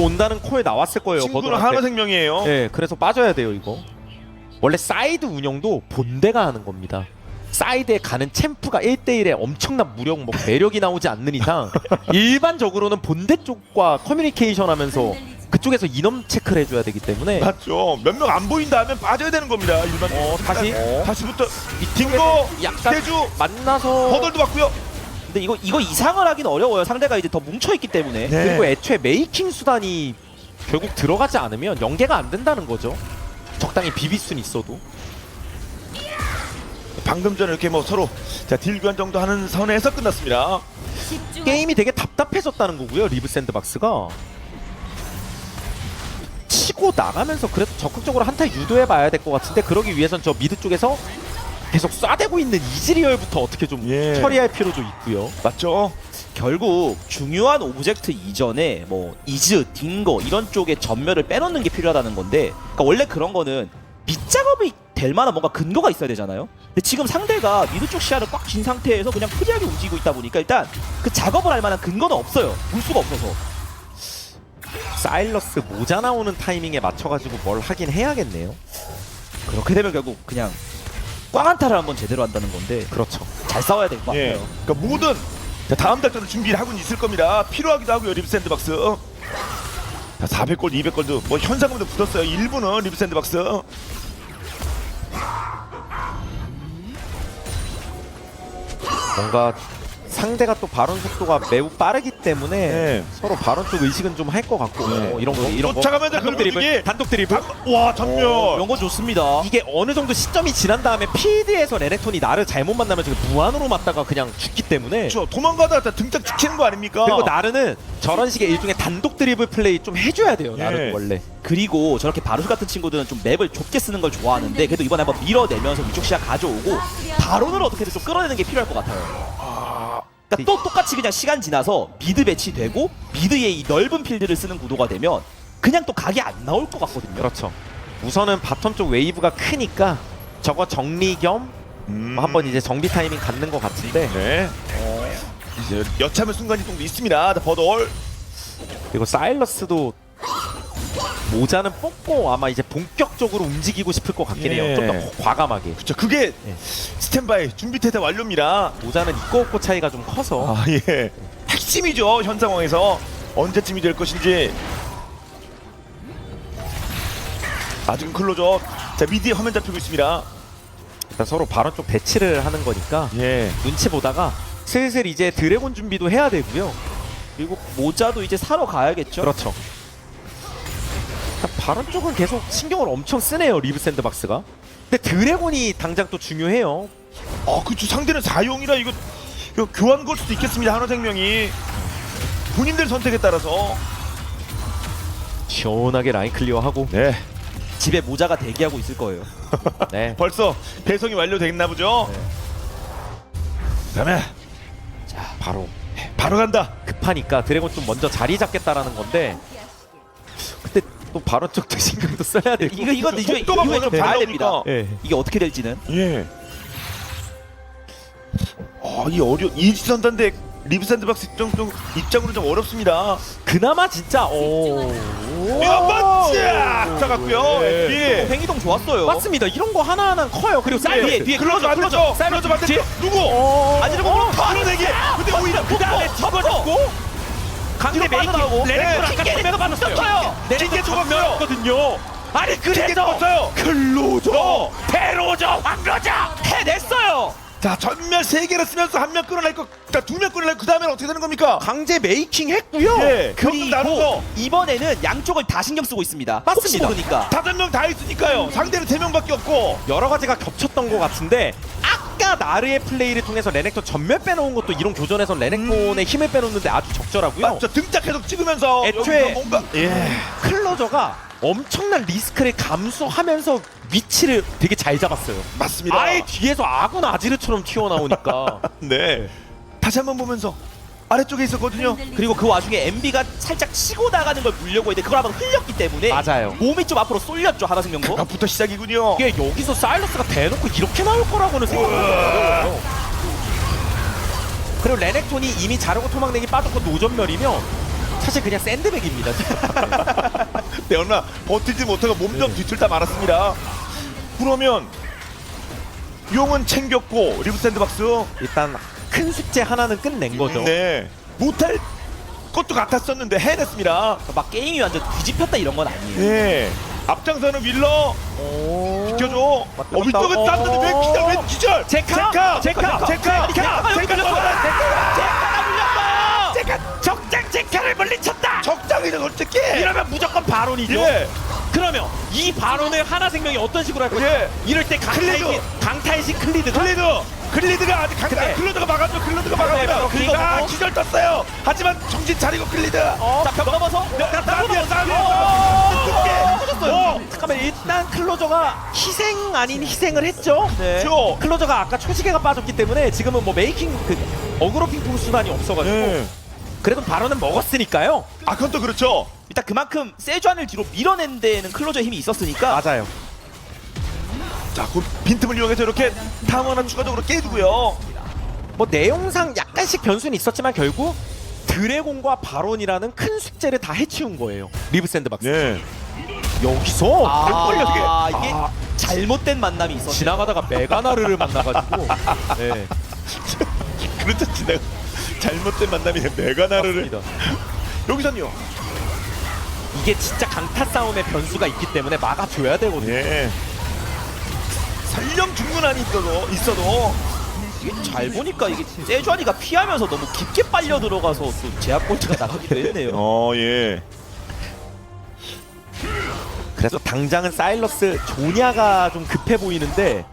온다는 콜 나왔을 거예요. 친구는 버들한테. 한화생명이에요. 네, 그래서 빠져야 돼요 이거. 원래 사이드 운영도 본대가 하는 겁니다. 사이드에 가는 챔프가 1대1에 엄청난 무력 뭐 매력이 나오지 않는 이상 일반적으로는 본대 쪽과 커뮤니케이션 하면서 그쪽에서 인원 체크를 해줘야 되기 때문에 맞죠. 몇 명 안 보인다 하면 빠져야 되는 겁니다. 일반. 다시부터 딩고 약간 태주 만나서 버들도 받고요. 근데 이거 이상을 하긴 어려워요. 상대가 이제 더 뭉쳐있기 때문에. 네. 그리고 애초에 메이킹 수단이 결국 들어가지 않으면 연계가 안 된다는 거죠. 적당히 비빌 수는 있어도. 방금 전에 이렇게 뭐 서로 딜 교환 정도 하는 선에서 끝났습니다. 게임이 되게 답답해졌다는 거고요. 리브 샌드박스가 치고 나가면서 그래도 적극적으로 한타 유도해봐야 될 것 같은데 그러기 위해선 저 미드 쪽에서 계속 쏴대고 있는 이즈리얼부터 어떻게 좀 처리할 필요도 있고요. 맞죠? 결국 중요한 오브젝트 이전에 뭐 이즈, 딩거 이런 쪽에 전멸을 빼놓는 게 필요하다는 건데 그러니까 원래 그런 거는 밑작업이 될 만한 뭔가 근거가 있어야 되잖아요. 근데 지금 상대가 미드 쪽 시야를 꽉 쥔 상태에서 그냥 프리하게 움직이고 있다 보니까 일단 그 작업을 할 만한 근거는 없어요. 볼 수가 없어서. 사일러스 모자 나오는 타이밍에 맞춰가지고 뭘 하긴 해야겠네요. 그렇게 되면 결국 그냥 꽝한타를 한번 제대로 한다는 건데 그렇죠. 잘 싸워야 될 것 같아요. 예. 그러니까 모든 다음 작전을 준비를 하고는 있을 겁니다. 필요하기도 하고요. 리브 샌드박스. 400골, 200골도 뭐 현상금도 붙었어요. 일부는 리브 샌드박스. 뭔가 상대가 또 발언 속도가 매우 빠르기 때문에 네. 서로 발언 쪽 의식은 좀 할 것 같고 이런 거 쫓아가면서 단독 드리블 긁어주기. 단독 드리블 와 전멸. 이런 거 좋습니다. 이게 어느 정도 시점이 지난 다음에 필드에서 레넥톤이 나를 잘못 만나면 지금 무한으로 맞다가 그냥 죽기 때문에 그렇죠. 도망가다가 등짝 지키는 거 아닙니까? 그리고 나르는 저런 식의 일종의 단독 드리블 플레이 좀 해줘야 돼요. 나르는 예. 원래 그리고 저렇게 바루스 같은 친구들은 좀 맵을 좁게 쓰는 걸 좋아하는데 그래도 이번에 한번 밀어내면서 위쪽 시야 가져오고 바론을 어떻게든 좀 끌어내는 게 필요할 것 같아요. 그러니까 또 똑같이 그냥 시간 지나서 미드 배치되고 미드에 이 넓은 필드를 쓰는 구도가 되면 그냥 또 각이 안 나올 것 같거든요. 그렇죠. 우선은 바텀 쪽 웨이브가 크니까 저거 정리 겸 한번 이제 정비 타이밍 갖는 것 같은데 네. 이제 여차하면 순간이동도 있습니다. 버돌. 그리고 사일러스도 모자는 뽑고 아마 이제 본격적으로 움직이고 싶을 것 같긴 해요. 예. 좀 더 과감하게. 그렇죠. 그게 스탠바이 준비 태세 완료입니다. 모자는 있고 없고 차이가 좀 커서 아 예. 핵심이죠. 현 상황에서 언제쯤이 될 것인지. 아직은 클로저. 자 미디에 화면 잡히고 있습니다. 일단 서로 발언 쪽 배치를 하는 거니까 예. 눈치 보다가 슬슬 이제 드래곤 준비도 해야 되고요. 그리고 모자도 이제 사러 가야겠죠. 그렇죠. 발언 쪽은 계속 신경을 엄청 쓰네요. 리브 샌드박스가. 근데 드래곤이 당장 또 중요해요. 그쵸. 상대는 4용이라 이거 교환 걸 수도 있겠습니다. 한화생명이 본인들 선택에 따라서. 시원하게 라인 클리어하고 네. 집에 모자가 대기하고 있을 거예요. 네. 벌써 배송이 완료됐나 보죠. 네. 그다음에 바로 바로 간다. 급하니까 드래곤 좀 먼저 자리 잡겠다라는 건데 근데 또 바로 쪽도 신경도 써야 되고 이거 이제 속도가 이후에 좀 먼저 봐야 달라오니까. 됩니다. 예. 이게 어떻게 될지는. 예. 이 이지선단데 리브 샌드박스 입장으로 좀 어렵습니다. 그나마 진짜 한번 잡았고요. 네. 예. 횡이동 좋았어요. 맞습니다. 이런 거 하나하나 커요. 그리고 뒤에, 뒤에 클로저 맞죠? 클로저 맞죠? 누구? 아지르 공격 끌어내기. 근데 오히려 그다음에 집어줬고 강대 메이킹 빠져나오고. 레넥톤 아까 킹게임 전멸가 받았어요. 썼어요. 킹게 죽었어요. 거든요. 아니 킹게 그래서 죽었어요. 클로저, 페로저, 황로저 해냈어요. 자, 전멸 3개를 쓰면서 한 명 끌어낼 거, 자, 2명 끌어낼 그 다음에는 어떻게 되는 겁니까? 강제 메이킹 했고요. 예. 그리고 나눠서 그리고 이번에는 양쪽을 다 신경 쓰고 있습니다. 맞습니다. 혹시 모르니까. 5명 다 있으니까요. 상대는 3명밖에 없고. 여러 가지가 겹쳤던 것 같은데 아까 나르의 플레이를 통해서 레넥톤 전멸 빼놓은 것도 이런 교전에서 레넥톤의 힘을 빼놓는데 아주 적절하고요. 맞죠? 등짝 계속 찍으면서 애초에 여기서 뭔가 클로저가 엄청난 리스크를 감수하면서 위치를 되게 잘 잡았어요. 맞습니다. 아예 뒤에서 아군 아지르처럼 튀어나오니까 네. 다시 한번 보면서 아래쪽에 있었거든요. 그리고 그 와중에 MB가 살짝 치고 나가는 걸 물려고 했는데 그걸 한번 흘렸기 때문에 맞아요. 몸이 좀 앞으로 쏠렸죠 하나생명도. 그것부터 시작이군요. 이게 여기서 사일러스가 대놓고 이렇게 나올 거라고는 생각을 못했어요. 그리고 레넥톤이 이미 자르고 토막내기 빠졌고 노전멸이면 사실 그냥 샌드백입니다. 네, 얼마 버티지 못하고 몸좀 뒤틀다 말았습니다. 그러면 용은 챙겼고 리브 샌드박스 일단 큰 숙제 하나는 끝낸 거죠. 네. 못할 것도 같았었는데 해냈습니다. 막 게임이 완전 뒤집혔다 이런 건 아니에요. 네. 앞장서는 윌러 비켜줘. 위쪽은 쌌는데 왜 기절? 왜 기절? 제카! 적장 제카를 물리쳤다. 적장이는 어떻게? 이러면 무조건 바론이죠. 예. 그러면 이 바론을 하나생명이 어떤 식으로 할 거냐? 예. 이럴 때 강타이식 클리드가 클리드가 아직 근데- 클리드가 막았죠. 클리드가 막았죠. 그리고 아, 기절 떴어요. 하지만 정신 차리고 클리드. 자, 벽 넘어서. 잠깐만 일단 클로저가 희생 아닌 희생을 했죠. 네. 클로저가 아까 초시계가 빠졌기 때문에 지금은 뭐 메이킹 그 어그로 핑퐁 수단이 없어가지고 네. 그래도 바론은 먹었으니까요. 아, 그건 또 그렇죠. 일단 그만큼 세주안을 뒤로 밀어낸 데에는 클로저 힘이 있었으니까 맞아요. 자, 그 빈틈을 이용해서 이렇게 타워 하나 추가적으로 깨주고요. 뭐 내용상 약간씩 변수는 있었지만 결국 드래곤과 바론이라는 큰 숙제를 다 해치운 거예요. 리브 샌드박스. 네. 여기서 아, 이게 아. 잘못된 만남이 있었어요. 지나가다가 메가나르를 만나가지고 네. 그렇지, 내가 잘못된 만남이 메가나르를. 맞습니다. 여기선요. 이게 진짜 강타 싸움의 변수가 있기 때문에 막아줘야 되거든요. 예. 설령 죽는 한이 있어도 이게 잘 보니까 이게 세주안이가 피하면서 너무 깊게 빨려 들어가서 또 제압골트가 나가기도 했네요. 예. 그래서 당장은 사일러스 조냐가 좀 급해 보이는데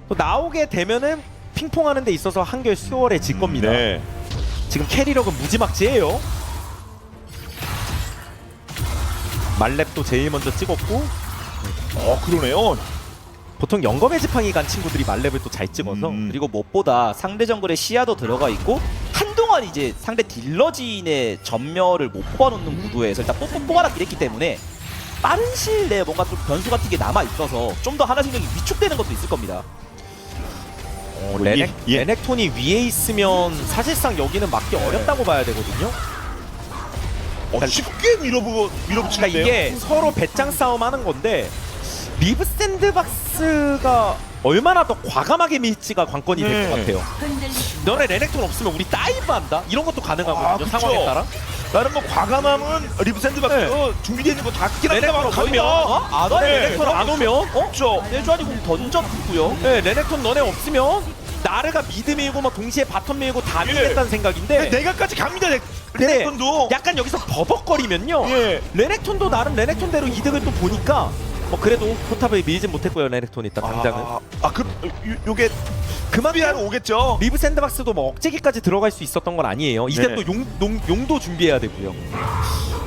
또 나오게 되면은 핑퐁하는 데 있어서 한결 수월해질 겁니다. 네. 지금 캐리력은 무지막지해요. 말렙도 제일 먼저 찍었고 그러네요. 보통 영검의 지팡이 간 친구들이 말렙을 또 잘 찍어서 그리고 무엇보다 상대 정글에 시야도 들어가 있고 한동안 이제 상대 딜러진의 전멸을 못 뽑아놓는 구도에서 일단 뽑아놨긴 했기 때문에 빠른 시일 내에 뭔가 좀 변수 같은 게 남아있어서 좀 더 하나생명이 위축되는 것도 있을 겁니다. 레넥톤이 위에 있으면 사실상 여기는 막기 어렵다고 봐야 되거든요. 쉽게 밀어붙이는데요. 그러니까 이게 서로 배짱 싸움 하는 건데 리브 샌드박스가 얼마나 더 과감하게 밀지가 관건이 될 것 같아요. 너네 레넥톤 없으면 우리 다이브 한다? 이런 것도 가능하거든요. 그쵸. 상황에 따라. 나는 뭐 과감함은 리브 샌드박스 준비되어 있는 거 다 끼나 레넥톤 오면 안 오면 레넥톤 안 오면 그렇죠. 세주안이 공 던졌고요. 네, 레넥톤 너네 없으면 나르가 미드 밀고 막 동시에 바텀 밀고 다 밀겠다는 생각인데 내가까지 갑니다. 근데 레넥톤도. 약간 여기서 버벅거리면요. 예. 레넥톤도 나름 레넥톤대로 이득을 또 보니까 뭐 그래도 포탑을 밀진 못했고요. 레넥톤 일단 당장은. 요게 그만큼 수비하러 오겠죠. 리브 샌드박스도 뭐 억제기까지 들어갈 수 있었던 건 아니에요. 이제 네. 또 용도 준비해야 되고요.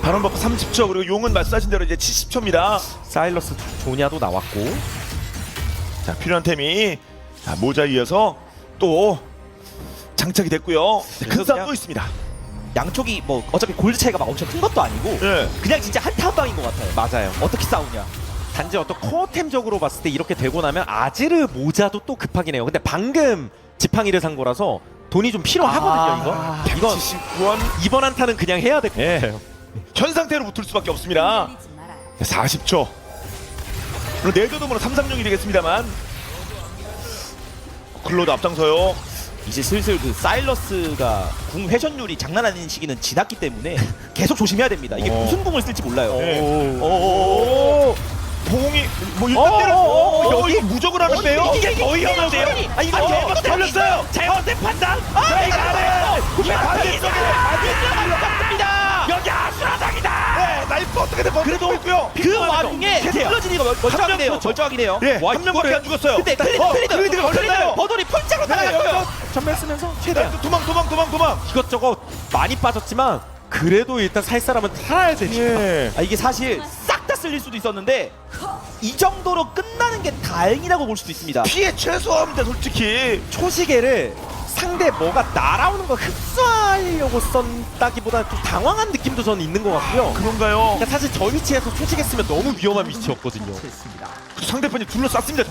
바론 버프 30초 그리고 용은 말씀하신 대로 이제 70초입니다. 사일러스 조냐도 나왔고 자, 필요한 템이 모자 이어서 또 장착이 됐고요. 큰 그래서 싸움도 그냥 있습니다. 양쪽이 뭐 어차피 골드 차이가 막 엄청 큰 것도 아니고 예. 그냥 진짜 한타 한 방인 것 같아요. 맞아요. 어떻게 싸우냐. 단지 어떤 코어템적으로 봤을 때 이렇게 되고 나면 아지르 모자도 또 급하긴 해요. 근데 방금 지팡이를 산 거라서 돈이 좀 필요하거든요. 이거 179원 이번 한타는 그냥 해야 될 것 같아요. 현 상태로 붙을 수밖에 없습니다. 내리지 마라. 40초. 물론 내도dom으로 3-3-6이 되겠습니다만 클로드 앞장서요. 이제 슬슬 그 사일러스가 궁 회전율이 장난 아닌 시기는 지났기 때문에 계속 조심해야 됩니다. 이게 무슨 궁을 쓸지 몰라요. 네. 오. 봉이 뭐 일단 때렸고 여기 무적을 하는데요. 이게 더 위험한데요? 아 이거 잘못 걸렸어요. 잘못된 판단. 아 이거 안 해요. 반대쪽에 반대쪽입니다. 여기 아수라장이다. 네, 나이프 어떻게든 버티고 있고요. 그 와중에 힐러진이가 멀쩡하긴 해요. 멀쩡하긴 해요. 예, 한 명밖에 안 죽었어요. 근데 클리드가 걸렸나요? 버돌이 펄짝으로 날아갔어요. 전멸 쓰면서 최대한 도망. 이것저것 많이 빠졌지만 그래도 일단 살 사람은 살아야 되니까. 예. 아 이게 사실 싹 다 쓸릴 수도 있었는데 이 정도로 끝나는 게 다행이라고 볼 수도 있습니다. 피해 최소화입니다, 솔직히. 초시계를 상대 뭐가 날아오는 거 흡수하려고 썼다기보다 좀 당황한 느낌도 저는 있는 것 같고요. 그런가요? 그러니까 사실 저 위치에서 초시계 쓰면 너무 위험한 위치였거든요. 상대편이 둘러쌌습니다.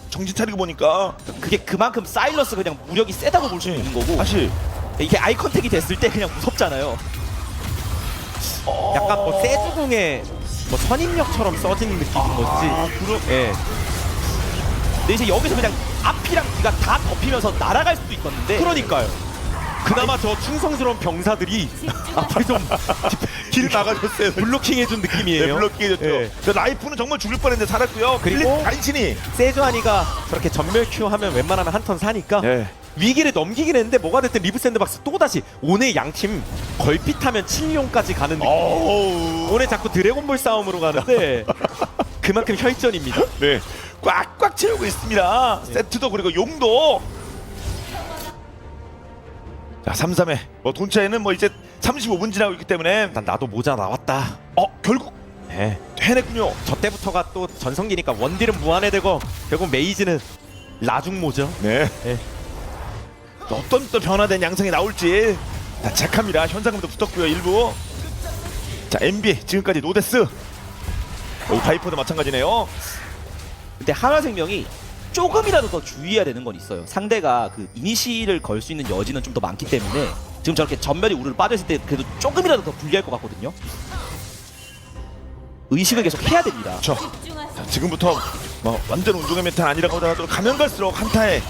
정신 차리고 보니까. 그게 그만큼 사일러스 그냥 무력이 세다고 볼 수 있는 거고 다시 이게 아이 컨택이 됐을 때 그냥 무섭잖아요. 약간 뭐 세주궁의 뭐 선임력처럼 써지는 느낌인 거지. 예. 근데 이제 여기서 그냥 앞이랑 뒤가 다 덮이면서 날아갈 수도 있었는데 그러니까요. 그나마 저 충성스러운 병사들이 앞에 좀 길 나가줬어요. 블로킹 해준 느낌이에요. 네, 블록킹 해줬죠. 예. 저 라이프는 정말 죽을 뻔했는데 살았고요. 그리고 간신히. 세주아니가 저렇게 전멸 큐 하면 웬만하면 한 턴 사니까 예. 위기를 넘기긴 했는데 뭐가 됐든 리브 샌드박스 또다시 오늘 양팀 걸핏하면 7용까지 가는 느낌. 오늘 자꾸 드래곤볼 싸움으로 가는데 그만큼 혈전입니다. 네. 꽉꽉 채우고 있습니다. 세트도 그리고 용도. 자, 3-3회. 뭐 돈차에는 뭐 이제 35분 지나고 있기 때문에 난 나도 모자 나왔다. 결국 네. 해냈군요. 저 때부터가 또 전성기니까 원딜은 무한해되고 결국 메이지는 라중모죠. 네. 네. 어떤 또 변화된 양상이 나올지 자, 체크합니다. 현상금도 붙었고요. 일부. 자, MB 지금까지 노데스. 여기 바이퍼도 마찬가지네요. 근데 하나생명이 조금이라도 더 주의해야 되는 건 있어요. 상대가 그 이니시를 걸 수 있는 여지는 좀 더 많기 때문에 지금 저렇게 전멸이 우르르 빠져있을 때 그래도 조금이라도 더 불리할 것 같거든요. 의식을 계속 해야 됩니다. 자, 지금부터 뭐 완전 운동의 메타는 아니라고 하더라도 가면 갈수록 한타의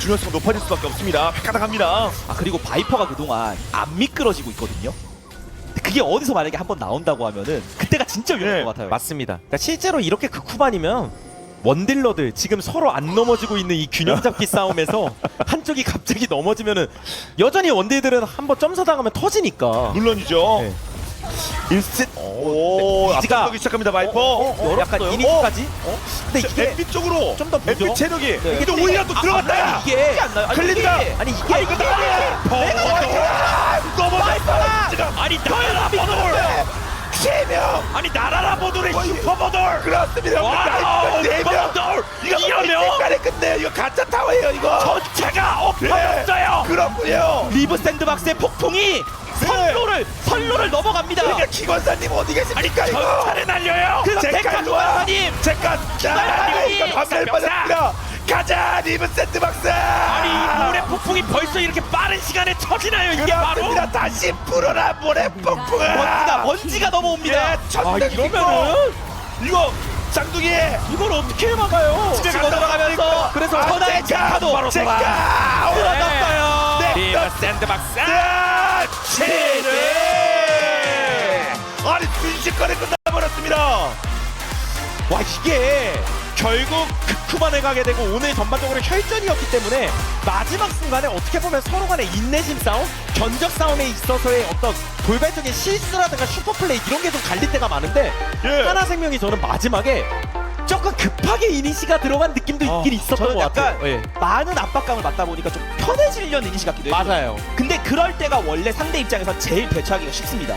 중요성이 높아질 수밖에 없습니다. 팩하다 갑니다. 아 그리고 바이퍼가 그동안 안 미끄러지고 있거든요. 근데 그게 어디서 만약에 한번 나온다고 하면은 그때가 진짜 위험할 네, 것 같아요. 맞습니다. 그러니까 실제로 이렇게 극후반이면 원딜러들 지금 서로 안 넘어지고 있는 이 균형 잡기 싸움에서 한쪽이 갑자기 넘어지면은 여전히 원딜들은 한번 점사 당하면 터지니까. 물론이죠. 네. 1셋. 오, 이지가- 앞서기 시작합니다. 바이퍼. 약간 열었어요? 이니까지. 근데 이게 MB 쪽으로 좀더 보죠. MB 체력이 네. 이게 오히려 또 들어갔다. 이게 안 나요. 클린다. 아니 이게 이거 넘어졌어. 아니 나라라 보돌 3명. 아니 나라라 보돌의 슈퍼보돌. 그렇습니다. 와, 4명. 이러면 색깔이 끝내요. 이거 가짜 타워예요. 이거 전체가 엎어졌어요. 그렇군요. 리브 샌드박스의 폭풍이 선로를 넘어갑니다. 그러니까 기관사님 어디 계십니까? 이거 전차를 날려요. 그래서 데카 기관사님! 제가 기관사님! 감사를 받았습니다. 가자 리브 샌드박스. 아니 모래 폭풍이 벌써 이렇게 빠른 시간에 터지나요? 이게 바로 그렇습니다. 다시 풀어라 모래 폭풍을. 먼지가 넘어옵니다. 예, 이러면은 이거 쌍둥이 이걸 어떻게 막아요? 집에 치고 들어가면서 그래서 전화의 제카도 바로 제카 들어갔어요. 리브 샌드박스 치즈. 아니 순식간에 끝나버렸습니다. 와 이게 결국 극후반에 가게 되고 오늘 전반적으로 혈전이었기 때문에 마지막 순간에 어떻게 보면 서로 간의 인내심 싸움, 견적 싸움에 있어서의 어떤 돌발적인 실수라든가 슈퍼플레이 이런 게 좀 갈릴 때가 많은데 예. 하나생명이 저는 마지막에 조금 급하게 이니시가 들어간 느낌도 있긴 있었던 저는 것 같아요. 약간 예. 많은 압박감을 받다 보니까 좀 편해지려는 이니시 같기도 해요. 맞아요. 근데 그럴 때가 원래 상대 입장에서 제일 대처하기가 쉽습니다.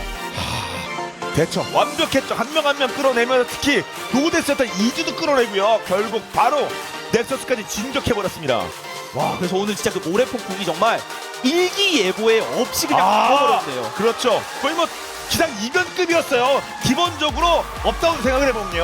대처 완벽했죠. 한 명 한 명 끌어내면 특히 노데스였던 이주도 끌어내고요. 결국 바로 넥서스까지 진격해버렸습니다. 와, 그래서 오늘 진짜 그 모래폭풍이 정말 일기예보에 없이 그냥 죽어버렸어요. 그렇죠. 거의 뭐 기상 이변급이었어요. 기본적으로 업다운 생각을 해보면요.